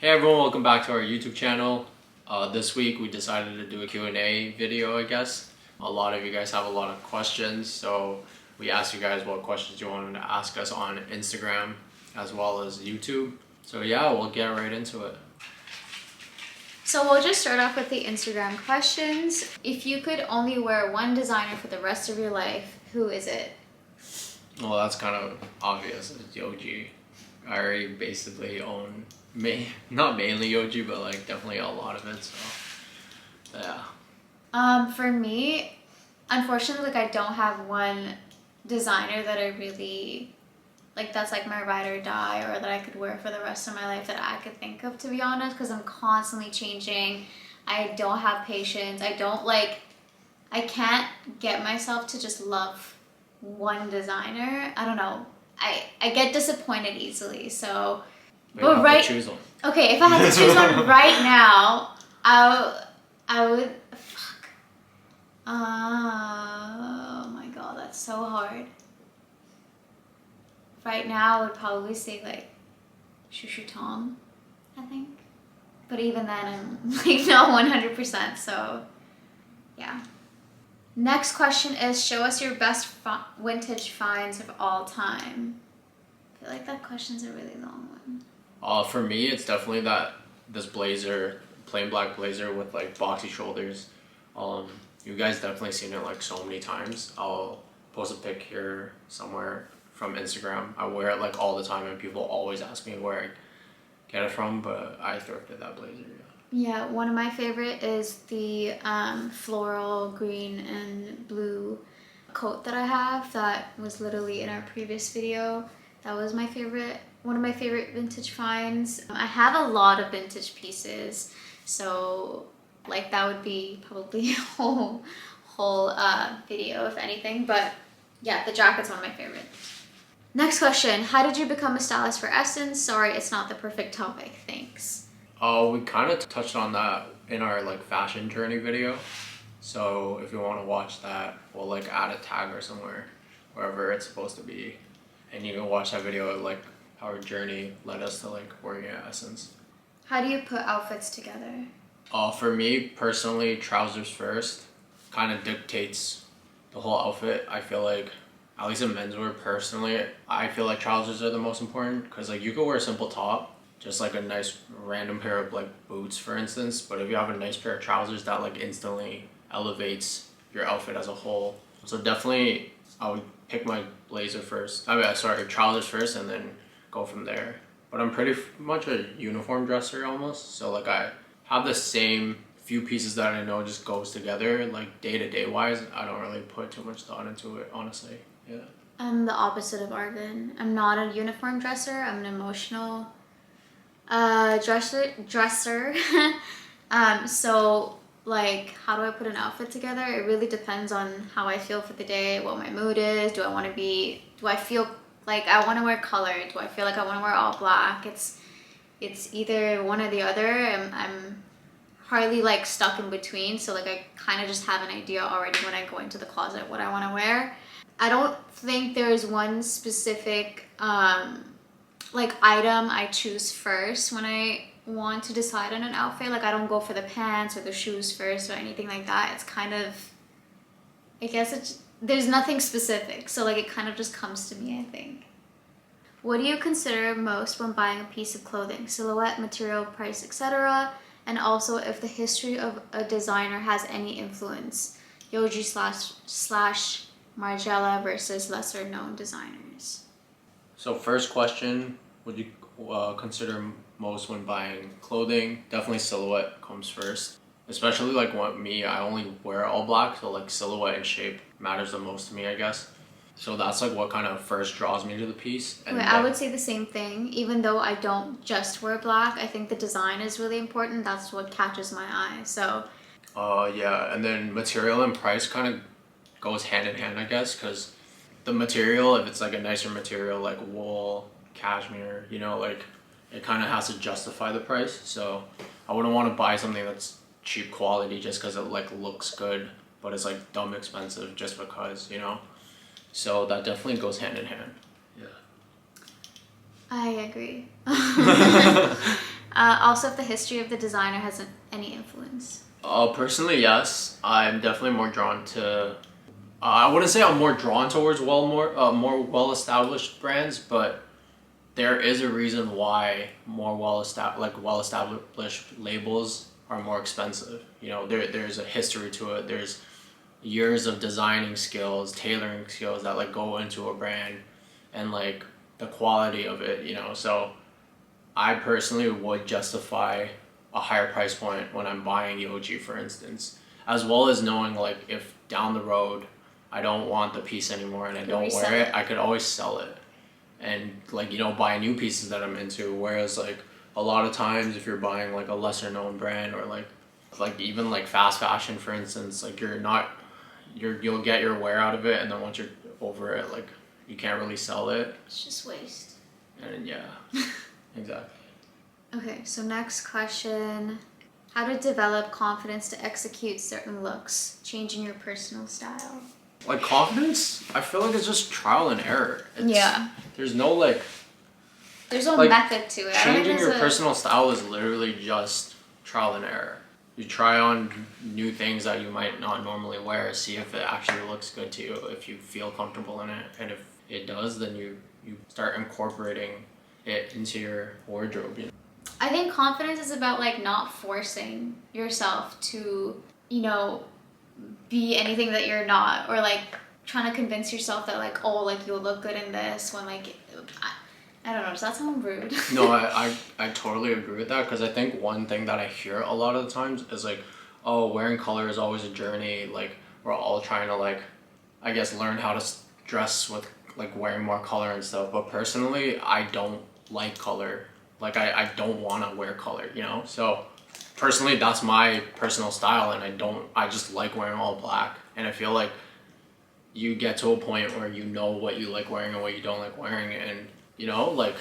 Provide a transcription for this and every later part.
Hey everyone, welcome back to our YouTube channel. This week we decided to do a Q&A video, I guess. A lot of you guys have a lot of questions, so we asked you guys what questions you wanted to ask us on Instagram as well as YouTube. So yeah, we'll get right into it. So we'll just start off with the Instagram questions. If you could only wear one designer for the rest of your life, who is it? Well, that's kind of obvious. It's Yohji. I already basically own, not mainly Yohji, but like definitely a lot of it, so yeah. For me, unfortunately, like I don't have one designer that I really, like that's like my ride or die or that I could wear for the rest of my life that I could think of, to be honest, because I'm constantly changing. I don't have patience. I can't get myself to just love one designer. I don't know. I get disappointed easily, so. But right, choose one. Okay, if I had to choose one right now, I would. Fuck. Oh my god, that's so hard. Right now, I would probably say like Shushu Tom, I think. But even then, I'm like not 100%. So, yeah. Next question is: show us your best vintage finds of all time. I feel like that question's a really long one. For me, it's definitely this blazer, plain black blazer with like boxy shoulders. You guys definitely seen it like so many times. I'll post a pic here somewhere from Instagram. I wear it like all the time, and people always ask me where I get it from. But I thrifted that blazer. Yeah, one of my favorite is the floral green and blue coat that I have. That was literally in our previous video. That was my favorite. One of my favorite vintage finds. I have a lot of vintage pieces, so like that would be probably a whole video if anything. But yeah, the jacket's one of my favorites. Next question: how did you become a stylist for Essence? Sorry, it's not the perfect topic. Thanks. We kind of touched on that in our like fashion journey video. So if you want to watch that, we'll like add a tag or somewhere, wherever it's supposed to be, and you can watch that video of like our journey led us to like working at Essence. How do you put outfits together? For me personally, trousers first kind of dictates the whole outfit. I feel like, at least in menswear personally, I feel like trousers are the most important, because like you could wear a simple top, just like a nice random pair of like boots for instance, but if you have a nice pair of trousers, that like instantly elevates your outfit as a whole. So definitely I would pick my blazer first, trousers first, and then go from there. But I'm pretty much a uniform dresser almost, so like I have the same few pieces that I know just goes together, like day-to-day wise. I don't really put too much thought into it, honestly. Yeah, I'm the opposite of Arvin. I'm not a uniform dresser. I'm an emotional dresser. So like, how do I put an outfit together? It really depends on how I feel for the day, what my mood is. Do I feel like I want to wear color? Do I feel like I want to wear all black? It's either one or the other. I'm hardly like stuck in between, so like I kind of just have an idea already when I go into the closet what I want to wear. I don't think there's one specific like item I choose first when I want to decide on an outfit. Like I don't go for the pants or the shoes first or anything like that. It's kind of, I guess there's nothing specific, so like it kind of just comes to me, I think. What do you consider most when buying a piece of clothing? Silhouette, material, price, etc. And also if the history of a designer has any influence. Yohji slash Margiela versus lesser known designers. So first question, would you consider most when buying clothing? Definitely silhouette comes first. Especially like me, I only wear all black, so like silhouette and shape matters the most to me, I guess. So that's like what kind of first draws me to the piece. And I would say the same thing. Even though I don't just wear black, I think the design is really important. That's what catches my eye. So yeah, and then material and price kind of goes hand in hand, I guess, because the material, if it's like a nicer material like wool, cashmere, you know, like it kind of has to justify the price. So I wouldn't want to buy something that's cheap quality just because it like looks good, but it's like dumb expensive just because, you know. So that definitely goes hand in hand. Yeah, I agree. Also, if the history of the designer has any influence. Personally, yes. I'm definitely more drawn to. I wouldn't say I'm more drawn towards more well established brands, but there is a reason why more well established labels are more expensive. You know, there's a history to it. There's years of designing skills, tailoring skills that like go into a brand, and like the quality of it. You know, so I personally would justify a higher price point when I'm buying Yoji, for instance, as well as knowing like if down the road I don't want the piece anymore and I don't wear it, I could always sell it and like, you know, buy new pieces that I'm into. Whereas like a lot of times if you're buying like a lesser known brand or like even like fast fashion, for instance, like you'll get your wear out of it, and then once you're over it, like you can't really sell it. It's just waste. And yeah, exactly. Okay, so next question. How to develop confidence to execute certain looks, changing your personal style. Like confidence, I feel like it's just trial and error. Yeah. There's no like. There's no method to it. Changing your personal style is literally just trial and error. You try on new things that you might not normally wear, see if it actually looks good to you, if you feel comfortable in it, and if it does, then you start incorporating it into your wardrobe. You know? I think confidence is about like not forcing yourself to, you know, be anything that you're not, or like trying to convince yourself that like, oh, like you'll look good in this when like I don't know, does that sound rude? No, I totally agree with that, because I think one thing that I hear a lot of the times is like, oh, wearing color is always a journey, like we're all trying to like, I guess, learn how to dress with like wearing more color and stuff. But personally, I don't like color. Like I don't want to wear color, you know? So personally, that's my personal style, and I just like wearing all black. And I feel like you get to a point where you know what you like wearing and what you don't like wearing, and you know, like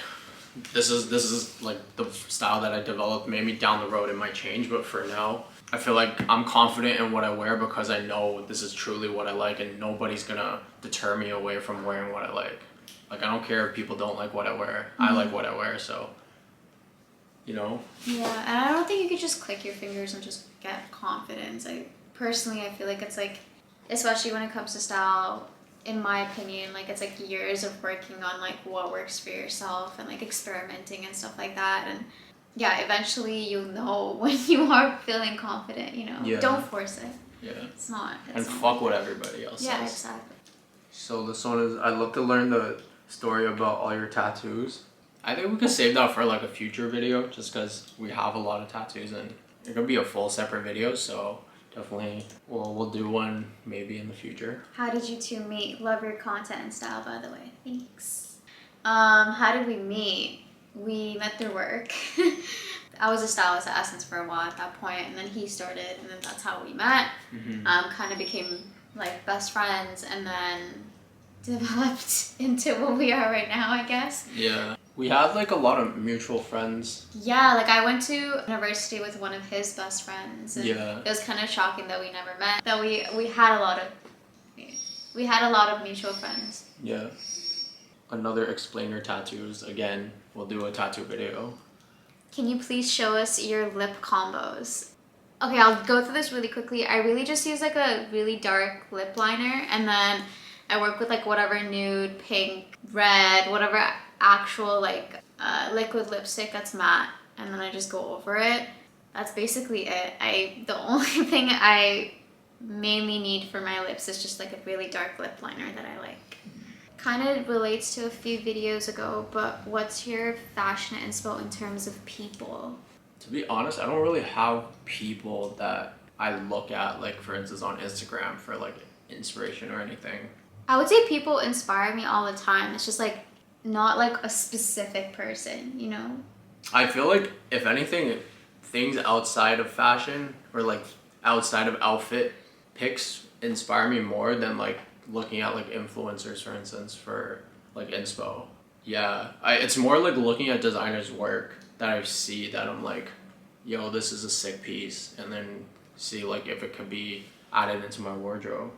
this is like the style that I developed. Maybe down the road it might change, but for now I feel like I'm confident in what I wear because I know this is truly what I like, and nobody's gonna deter me away from wearing what I like. Like I don't care if people don't like what I wear. Mm-hmm. I like what I wear, so you know? Yeah, and I don't think you could just click your fingers and just get confidence. I feel like it's like, especially when it comes to style, in my opinion, like it's like years of working on like what works for yourself and like experimenting and stuff like that. And yeah, eventually you'll know when you are feeling confident, you know. Yeah. Don't force it. Yeah. It's not. And fuck what everybody else says. Yeah, exactly. So this one is, I'd love to learn the story about all your tattoos. I think we could save that for like a future video, just because we have a lot of tattoos and it could be a full separate video, so definitely we'll do one maybe in the future. How did you two meet? Love your content and style, by the way. Thanks. How did we meet? We met through work. I was a stylist at Essence for a while at that point, and then he started, and then that's how we met. Mm-hmm. Kind of became like best friends, and then developed into what we are right now, I guess. Yeah. We had like a lot of mutual friends. Yeah, like I went to university with one of his best friends. And yeah. It was kind of shocking that we never met. That we had a lot of mutual friends. Yeah. Another explainer tattoos. Again, we'll do a tattoo video. Can you please show us your lip combos? Okay, I'll go through this really quickly. I really just use like a really dark lip liner, and then I work with like whatever nude, pink, red, whatever actual like liquid lipstick that's matte, and then I just go over it. That's basically it. The only thing I mainly need for my lips is just like a really dark lip liner that I like. Kind of relates to a few videos ago, but what's your fashion inspo in terms of people? To be honest, I don't really have people that I look at, like for instance on Instagram, for like inspiration or anything. I would say people inspire me all the time. It's just like not like a specific person, you know? I feel like if anything, things outside of fashion or like outside of outfit pics inspire me more than like looking at like influencers, for instance, for like inspo. Yeah, it's more like looking at designers' work that I see that I'm like, yo, this is a sick piece, and then see like if it could be added into my wardrobe,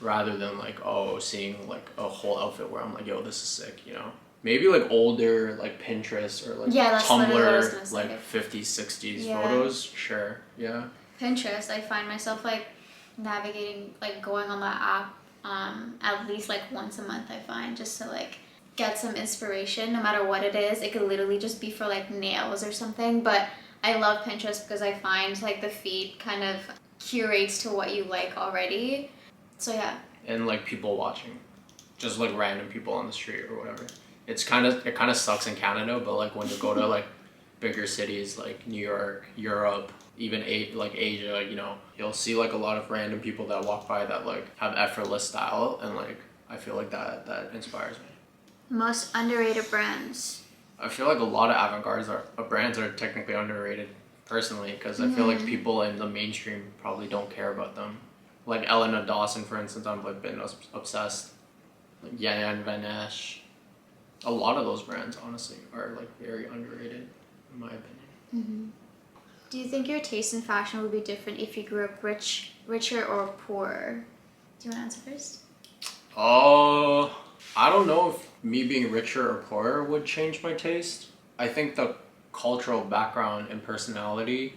rather than like, oh, seeing like a whole outfit where I'm like, yo, this is sick, you know? maybe like older like Pinterest or like Yeah, that's literally what I was Tumblr gonna say. like 50s, 60s Yeah. photos. Sure. Yeah. Pinterest, I find myself like navigating, like going on that app at least like once a month, I find, just to like get some inspiration no matter what it is. It could literally just be for like nails or something, but I love Pinterest because I find like the feed kind of curates to what you like already. So yeah. And like people watching, just like random people on the street or whatever. It kind of sucks in Canada, but like when you go to like bigger cities like New York, Europe, even like Asia, you know, you'll see like a lot of random people that walk by that like have effortless style, and like I feel like that inspires me. Most underrated brands. I feel like a lot of avant-garde brands are technically underrated personally, because I feel like people in the mainstream probably don't care about them. Like Elena Dawson, for instance, I've like been obsessed. Like Yan Van Esch. A lot of those brands, honestly, are like very underrated, in my opinion. Do you think your taste in fashion would be different if you grew up richer or poorer? Do you want to answer first? Oh, I don't know if me being richer or poorer would change my taste. I think the cultural background and personality,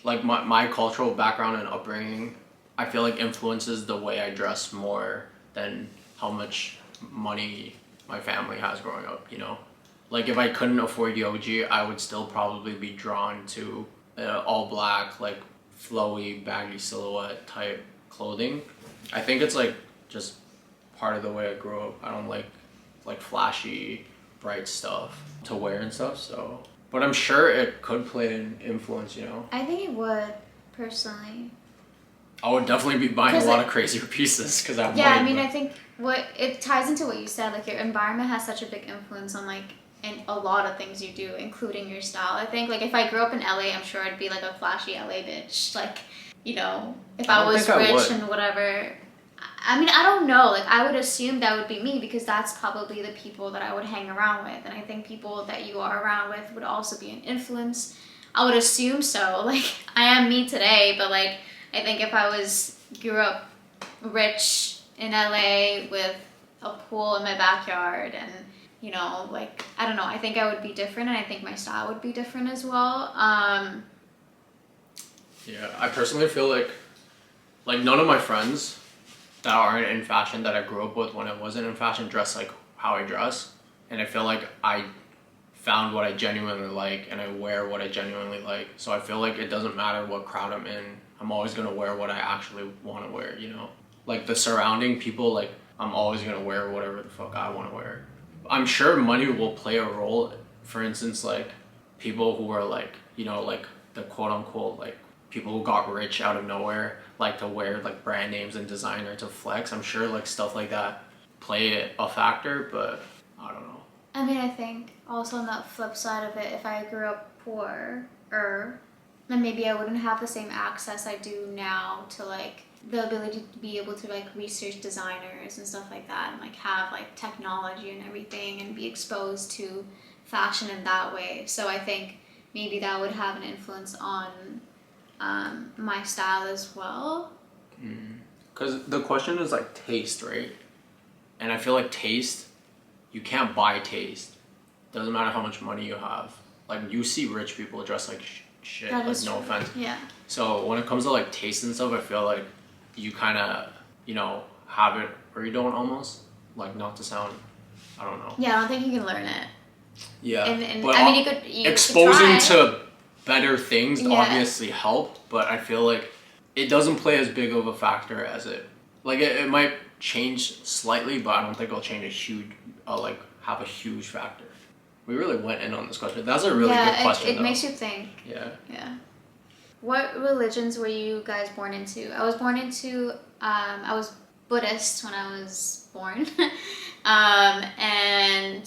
like my cultural background and upbringing, I feel like influences the way I dress more than how much money my family has growing up, you know? Like if I couldn't afford Yoji, I would still probably be drawn to all black, like flowy, baggy silhouette type clothing. I think it's like just part of the way I grew up. I don't like flashy, bright stuff to wear and stuff. So, but I'm sure it could play an influence. You know, I think it would, personally. I would definitely be buying a lot of crazier pieces because I have Yeah, money. I mean, I think what it ties into what you said. Like your environment has such a big influence on like in a lot of things you do, including your style. I think like if I grew up in LA, I'm sure I'd be like a flashy LA bitch. Like, you know, if I was rich and whatever. I mean, I don't know. Like, I would assume that would be me because that's probably the people that I would hang around with. And I think people that you are around with would also be an influence. I would assume so. Like, I am me today, but like, I think if I grew up rich in LA with a pool in my backyard and, you know, like, I don't know. I think I would be different, and I think my style would be different as well. Yeah, I personally feel like none of my friends that aren't in fashion that I grew up with when I wasn't in fashion dress like how I dress. And I feel like I found what I genuinely like and I wear what I genuinely like. So I feel like it doesn't matter what crowd I'm in, I'm always gonna wear what I actually want to wear, you know? Like the surrounding people, like I'm always gonna wear whatever the fuck I want to wear. I'm sure money will play a role. For instance, like people who are like, you know, like the quote unquote like people who got rich out of nowhere like to wear like brand names and designer to flex. I'm sure like stuff like that play a factor, but I don't know. I mean, I think also on the flip side of it, if I grew up poor, then maybe I wouldn't have the same access I do now to like the ability to be able to like research designers and stuff like that, and like have like technology and everything and be exposed to fashion in that way. So I think maybe that would have an influence on my style as well. Because the question is like taste, right? And I feel like taste, you can't buy taste. Doesn't matter how much money you have. Like you see rich people dress like shit. That like is no true. offense. Yeah. So when it comes to like taste and stuff, I feel like you kind of, you know, have it or you don't almost. Like not to sound, I don't know. Yeah, I don't think you can learn it. Yeah. And but I mean, you exposing could try. to better things obviously help, but I feel like it doesn't play as big of a factor as it might change slightly, but I don't think it'll change a huge have a huge factor. We really went in on this question. That's a really good question. It makes you think. Yeah. What religions were you guys born into? I was born into I was Buddhist when I was born. And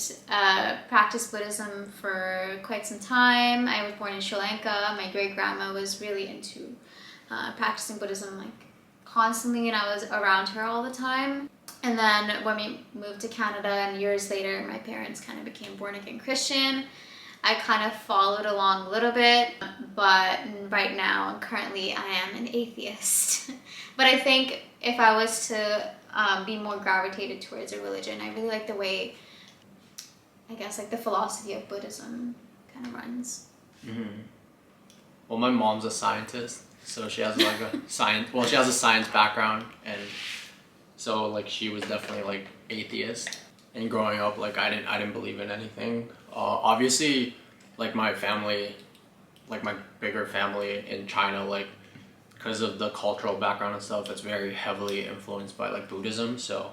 practiced Buddhism for quite some time. I was born in Sri Lanka. My great grandma was really into practicing Buddhism like constantly, and I was around her all the time. And then when we moved to Canada and years later, my parents kind of became born again Christian. I kind of followed along a little bit, but right now, currently, I am an atheist. But I think if I was to be more gravitated towards a religion, I really like the way I guess like the philosophy of Buddhism kind of runs. Well, my mom's a scientist, so she has like a science. Well, she has a science background, and so like she was definitely like atheist. And growing up, like I didn't believe in anything. Obviously, like my family, like my bigger family in China, like because of the cultural background and stuff, it's very heavily influenced by like Buddhism. So,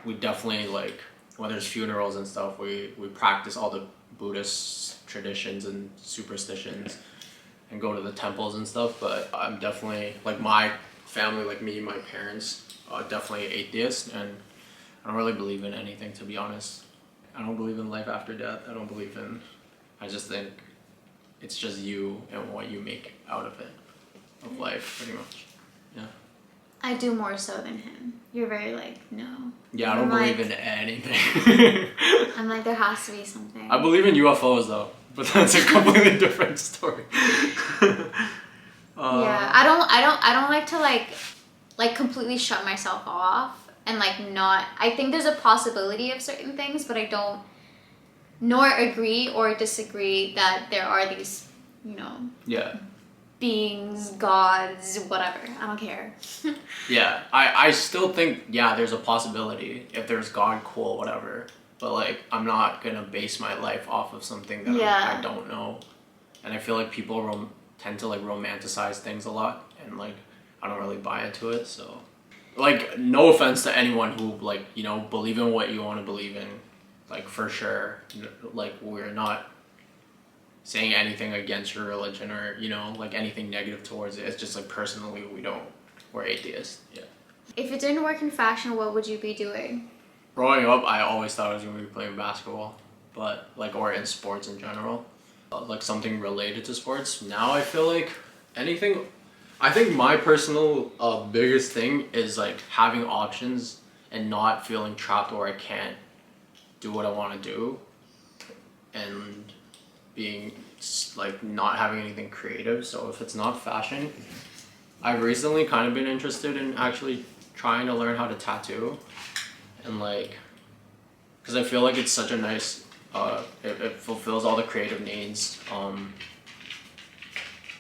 we definitely like when there's funerals and stuff, we practice all the Buddhist traditions and superstitions and go to the temples and stuff. But I'm definitely like my family, like me and my parents, definitely atheist, and I don't really believe in anything, to be honest. I don't believe in life after death. I just think it's just you and what you make out of it, of life, pretty much. Yeah. I do more so than him. You're very like, no. Yeah, I don't believe in anything. I'm like, there has to be something. I believe in UFOs though, but that's a completely different story. Yeah, I don't like to like completely shut myself off and like not. I think there's a possibility of certain things, but I don't nor agree or disagree that there are these, Yeah. beings, gods, whatever. I don't care. Yeah, I still think, yeah, there's a possibility. If there's God, cool, whatever. But like, I'm not gonna base my life off of something that I don't know. And I feel like people tend to like romanticize things a lot, and like I don't really buy into it. So, like, no offense to anyone who like believe in what you want to believe in, like for sure. Like we're not saying anything against your religion or like anything negative towards it. It's just like personally we're atheists. Yeah. If it didn't work in fashion, what would you be doing? Growing up, I always thought I was gonna be playing basketball, but like or in sports in general, like something related to sports. Now I feel like anything. I think my personal biggest thing is like having options and not feeling trapped where I can't do what I want to do, and being like not having anything creative. So if it's not fashion, I've recently kind of been interested in actually trying to learn how to tattoo, and like because I feel like it's such a nice it fulfills all the creative needs.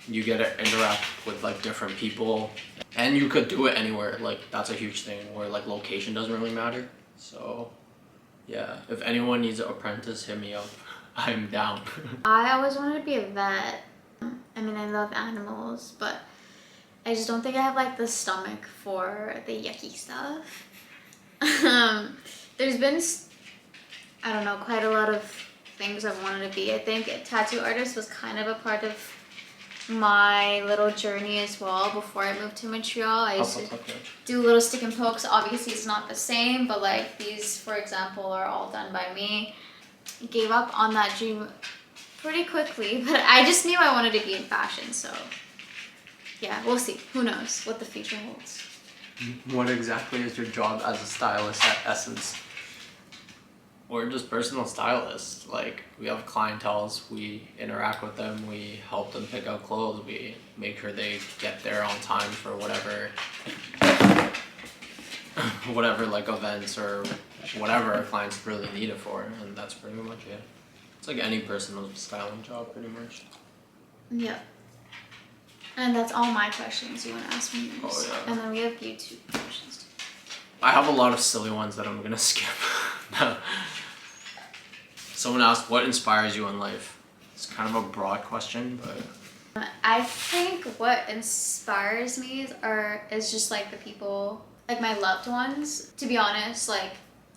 You get to interact with like different people, and you could do it anywhere. Like that's a huge thing where like location doesn't really matter. So yeah, if anyone needs an apprentice, hit me up. I'm down. I always wanted to be a vet. I mean, I love animals, but I just don't think I have like the stomach for the yucky stuff. There's been, I don't know, quite a lot of things I wanted to be. I think a tattoo artist was kind of a part of my little journey as well before I moved to Montreal. I used to do little stick and pokes. Obviously it's not the same, but like these, for example, are all done by me. Gave up on that dream pretty quickly, but I just knew I wanted to be in fashion, so yeah, we'll see. Who knows what the future holds. What exactly is your job as a stylist at Essence? We're just personal stylists. Like, we have clientels, we interact with them, we help them pick out clothes, we make sure they get there on time for whatever like events or whatever our clients really need it for, and that's pretty much it. It's like any personal styling job, pretty much. Yep. And that's all my questions you want to ask me next. Oh, yeah. And then we have YouTube questions. I have a lot of silly ones that I'm gonna skip. Someone asked, what inspires you in life? It's kind of a broad question, but I think what inspires me is just like the people, like my loved ones. To be honest, like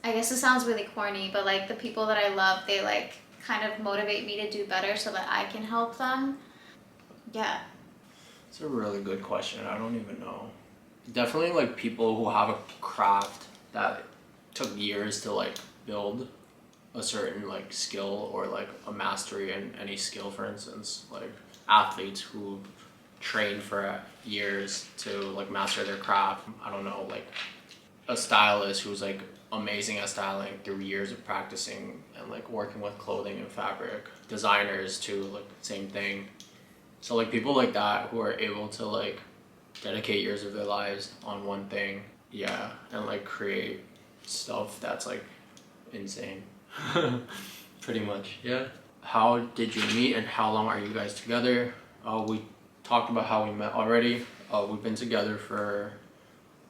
I guess it sounds really corny, but like the people that I love, they like kind of motivate me to do better so that I can help them. Yeah. It's a really good question. I don't even know. Definitely like people who have a craft that took years to like build a certain like skill or like a mastery in any skill, for instance, like athletes who train for years to like master their craft. I don't know, like a stylist who's like amazing at styling through years of practicing and like working with clothing and fabric. Designers too, like same thing. So like people like that who are able to like dedicate years of their lives on one thing, yeah, and like create stuff that's like insane. Pretty much, yeah. How did you meet and how long are you guys together? We talked about how we met already. We've been together for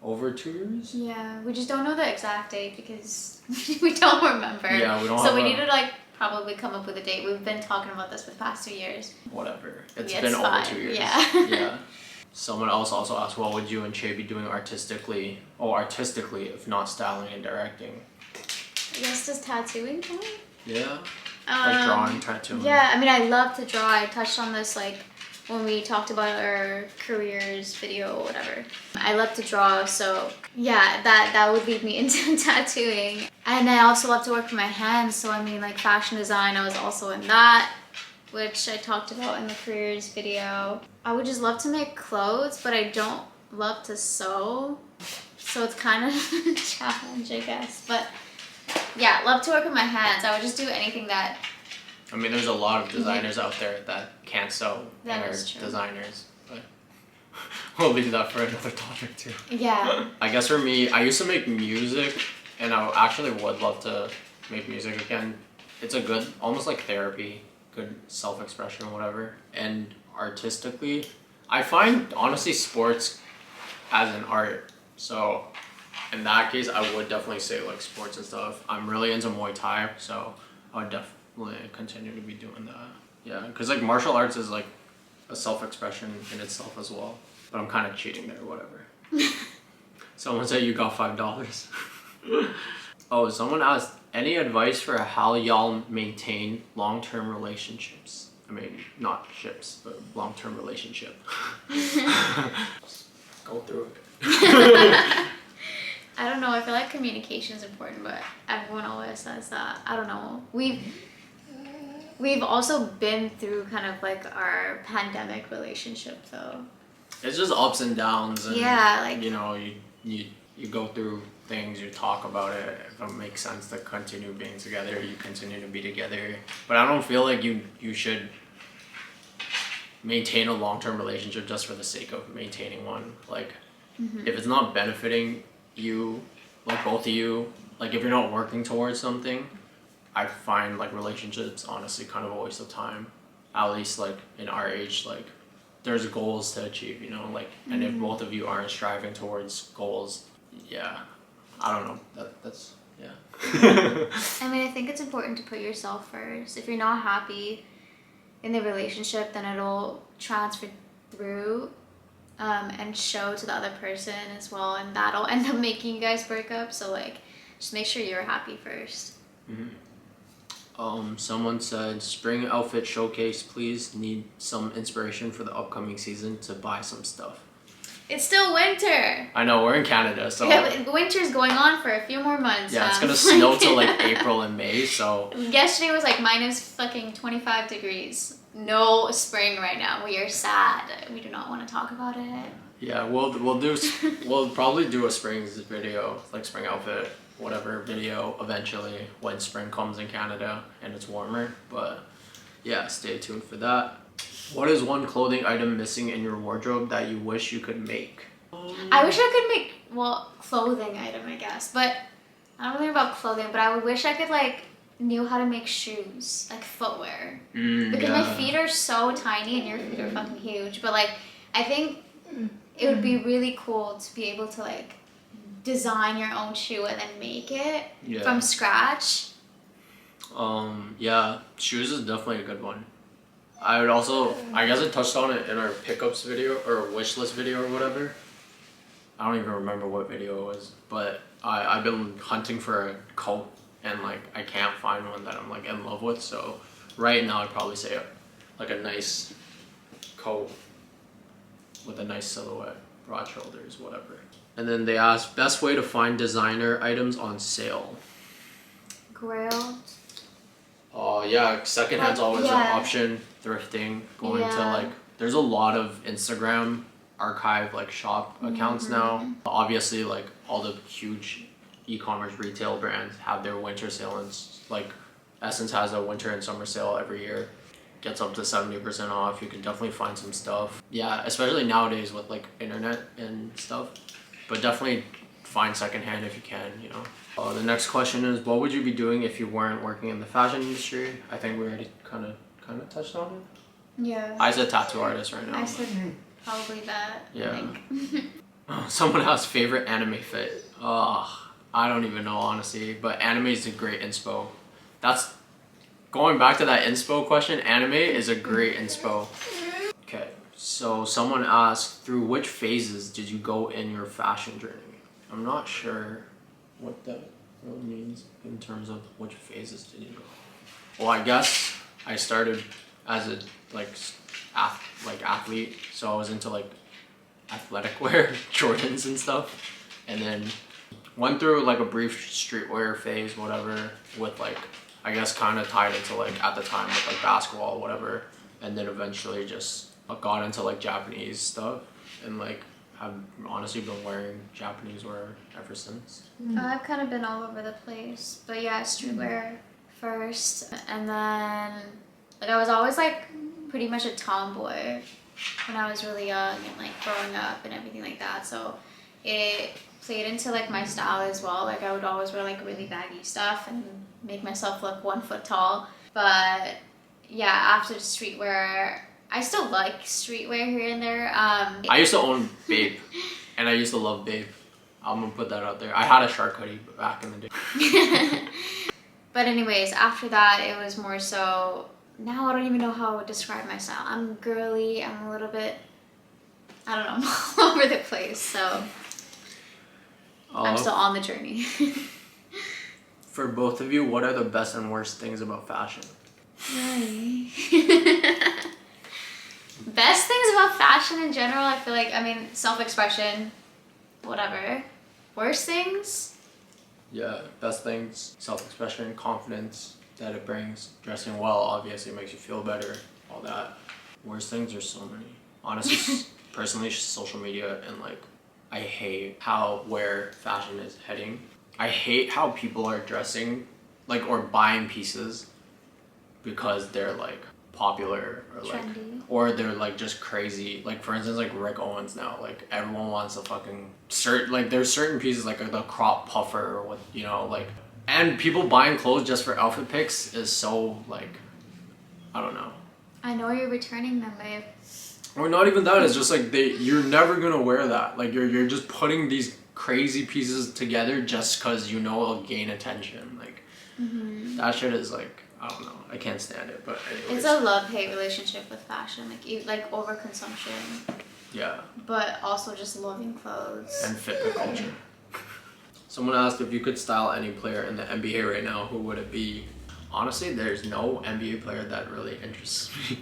over 2 years. Yeah, we just don't know the exact date because we don't remember. Yeah, we don't. So we need to like probably come up with a date. We've been talking about this for the past 2 years. Whatever. It's Yeah, been it's over fine. 2 years. Yeah. Yeah. Someone else also asked, what would you and Ché be doing artistically, if not styling and directing? I guess just tattooing count? Yeah. Like drawing, tattooing. Yeah, I mean, I love to draw. I touched on this like when we talked about our careers video or whatever. I love to draw, so yeah, that would lead me into tattooing. And I also love to work with my hands, so I mean, like fashion design, I was also in that, which I talked about in the careers video. I would just love to make clothes, but I don't love to sew, so it's kind of a challenge, I guess. But yeah, love to work with my hands. I would just do anything that... I mean, there's a lot of designers out there that can't sew and That are is true. designers, but we'll leave that for another topic too. Yeah. I guess for me, I used to make music, and I actually would love to make music again. It's a good, almost like therapy, good self-expression, whatever. And artistically, I find honestly sports as an art. So in that case, I would definitely say like sports and stuff. I'm really into Muay Thai, so I would definitely continue to be doing that. Yeah, because like martial arts is like a self-expression in itself as well. But I'm kind of cheating there, whatever. Someone said you got $5. Oh, someone asked, any advice for how y'all maintain long-term relationships? I mean, not ships, but long-term relationship. Go through it. I don't know. I feel like communication is important, but everyone always says that. I don't know. We've also been through kind of like our pandemic relationship, though. It's just ups and downs, and Yeah, like... you know, you go through things, you talk about it. If it makes sense to continue being together, you continue to be together. But I don't feel like you should maintain a long-term relationship just for the sake of maintaining one. Like, if it's not benefiting you, like both of you, like if you're not working towards something, I find like relationships honestly kind of a waste of time. At least like in our age, like there's goals to achieve, you know, like, and if both of you aren't striving towards goals, yeah, I don't know, that's yeah. I mean, I think it's important to put yourself first. If you're not happy in the relationship, then it'll transfer through and show to the other person as well, and that'll end up making you guys break up. So like, just make sure you're happy first. Someone said, spring outfit showcase, please. Need some inspiration for the upcoming season to buy some stuff. It's still winter. I know, we're in Canada, so Yeah, but winter's going on for a few more months. yeah, it's gonna snow till like April and May, so yesterday was like minus fucking 25 degrees. No spring right now. We are sad. We do not want to talk about it. yeah, we'll probably do a spring video, like spring outfit, whatever video eventually when spring comes in Canada and it's warmer. But yeah, stay tuned for that. What is one clothing item missing in your wardrobe that you wish you could make? I wish I could make, well, clothing item, I guess, but I don't know about clothing, but I would wish I could like knew how to make shoes, like footwear, because my feet are so tiny and your feet are fucking huge. But like, I think it would be really cool to be able to like design your own shoe and then make it from scratch. Yeah, shoes is definitely a good one. I would also, I guess I touched on it in our pickups video or wish list video or whatever. I don't even remember what video it was, but I've been hunting for a coat and like I can't find one that I'm like in love with. So right now I'd probably say like a nice coat with a nice silhouette, broad shoulders, whatever. And then they asked, best way to find designer items on sale. Grail. Oh yeah, secondhand's always an option. Thrifting, going to like, there's a lot of Instagram archive like shop accounts now. Obviously like all the huge e-commerce retail brands have their winter sale, and like Essence has a winter and summer sale every year. Gets up to 70% off. You can definitely find some stuff. Yeah, especially nowadays with like internet and stuff. But definitely find secondhand if you can, you know. The next question is, what would you be doing if you weren't working in the fashion industry? I think we already kind of touched on it. Yeah. I said tattoo artist right now. I said probably that. Yeah. I think. Someone has favorite anime fit. I don't even know honestly, but anime is a great inspo. That's going back to that inspo question. Anime is a great inspo. Okay, so someone asked, through which phases did you go in your fashion journey? I'm not sure what that really means in terms of which phases did you go. Well, I guess I started as a athlete, so I was into like athletic wear, Jordans and stuff, and then went through like a brief streetwear phase, whatever, with like, I guess kind of tied into like at the time with like basketball, whatever, and then eventually just got into like Japanese stuff, and like I've honestly been wearing Japanese wear ever since. I've kind of been all over the place, but yeah, streetwear first, and then like I was always like pretty much a tomboy when I was really young and like growing up and everything like that, so it played into like my style as well. Like I would always wear like really baggy stuff and make myself look 1 foot tall. But yeah, after streetwear, I still like streetwear here and there. I used to own Babe, and I used to love Babe. I'm gonna put that out there. I had a shark hoodie back in the day. But anyways, after that, it was more so, now I don't even know how I would describe my style. I'm girly, I'm a little bit, I don't know, I'm all over the place, so I'm still on the journey. For both of you, what are the best and worst things about fashion? Really? Best things about fashion in general, I feel like, I mean, self-expression, whatever. Worst things? Yeah, best things, self-expression, confidence that it brings. Dressing well obviously makes you feel better, all that. Worst things, are so many. Honestly, personally, social media, and like, I hate where fashion is heading. I hate how people are dressing, like, or buying pieces because they're like popular or like trendy, or they're like just crazy. Like for instance, like Rick Owens now, like everyone wants a fucking like there's certain pieces like the crop puffer or what, you know, like, and people buying clothes just for outfit picks is so like, I don't know. I know you're returning them, babe. Or not even that, it's just like you're never gonna wear that. Like you're just putting these crazy pieces together just cause you know it'll gain attention. Like that shit is like, I don't know. I can't stand it, but anyways. It's a love-hate relationship with fashion, like overconsumption. Yeah. But also just loving clothes. And fitness culture. Someone asked if you could style any player in the NBA right now, who would it be? Honestly, there's no NBA player that really interests me.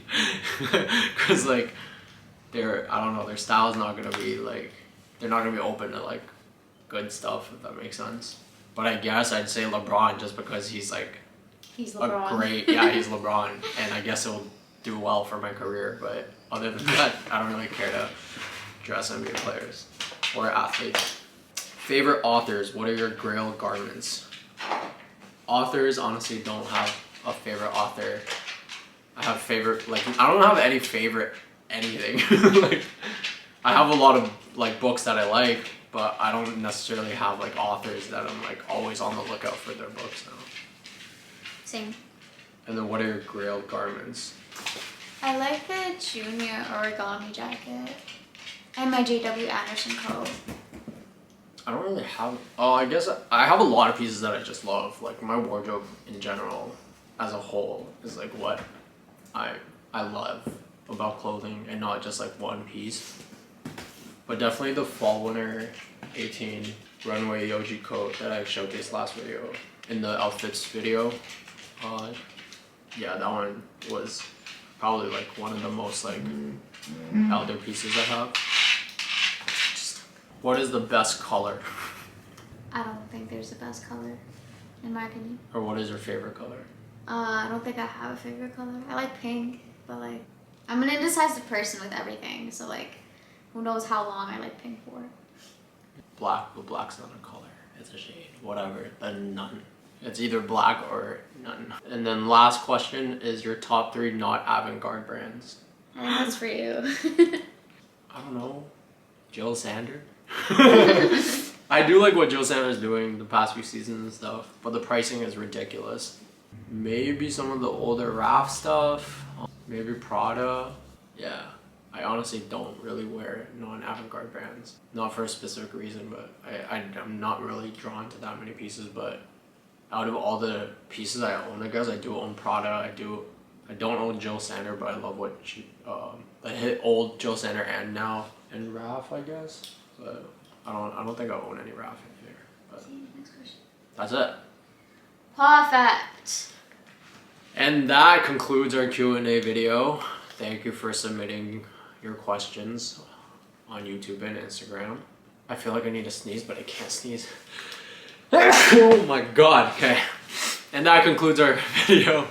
Cause like, I don't know, their style's not gonna be like, they're not gonna be open to like good stuff, if that makes sense. But I guess I'd say LeBron just because he's like, he's LeBron. He's LeBron, and I guess it'll do well for my career, but other than that, I don't really care to dress NBA players or athletes. Favorite authors, what are your grail garments? Authors, honestly, don't have a favorite author. I have favorite, like, I don't have any favorite anything. Like, I have a lot of like books that I like, but I don't necessarily have like authors that I'm like always on the lookout for their books now. Same. And then what are your grail garments? I like the junior origami jacket and my JW Anderson coat. I don't really have, I guess I have a lot of pieces that I just love. Like my wardrobe in general as a whole is like what I love about clothing, and not just like one piece. But definitely the fall winter 18 runway Yoji coat that I showcased last video in the outfits video. Yeah, that one was probably like one of the most like elder pieces I have. What is the best color? I don't think there's a best color, in my opinion. Or what is your favorite color? I don't think I have a favorite color. I like pink, but like, I'm an indecisive person with everything, so like, who knows how long I like pink for. Black, but black's not a color. It's a shade. Whatever. Then none. It's either black or none. And then last question is your top 3 not avant-garde brands. I think that's for you. I don't know. Jill Sander? I do like what Joe Sander's doing the past few seasons and stuff, but the pricing is ridiculous. Maybe some of the older Raf stuff, maybe Prada. Yeah, I honestly don't really wear non-avant-garde brands. Not for a specific reason, but I'm not really drawn to that many pieces. But out of all the pieces I own, I guess I do own Prada. I don't own Joe Sander, but I love what she I hit old Joe Sander and now and Raf, I guess. But I don't think I own any Raf in here. But Next question. that's it. Perfect. And that concludes our Q&A video. Thank you for submitting your questions on YouTube and Instagram. I feel like I need to sneeze, but I can't sneeze. Oh my god, okay. And that concludes our video.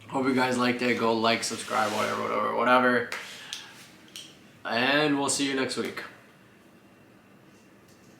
Hope you guys liked it. Go like, subscribe, whatever. And we'll see you next week.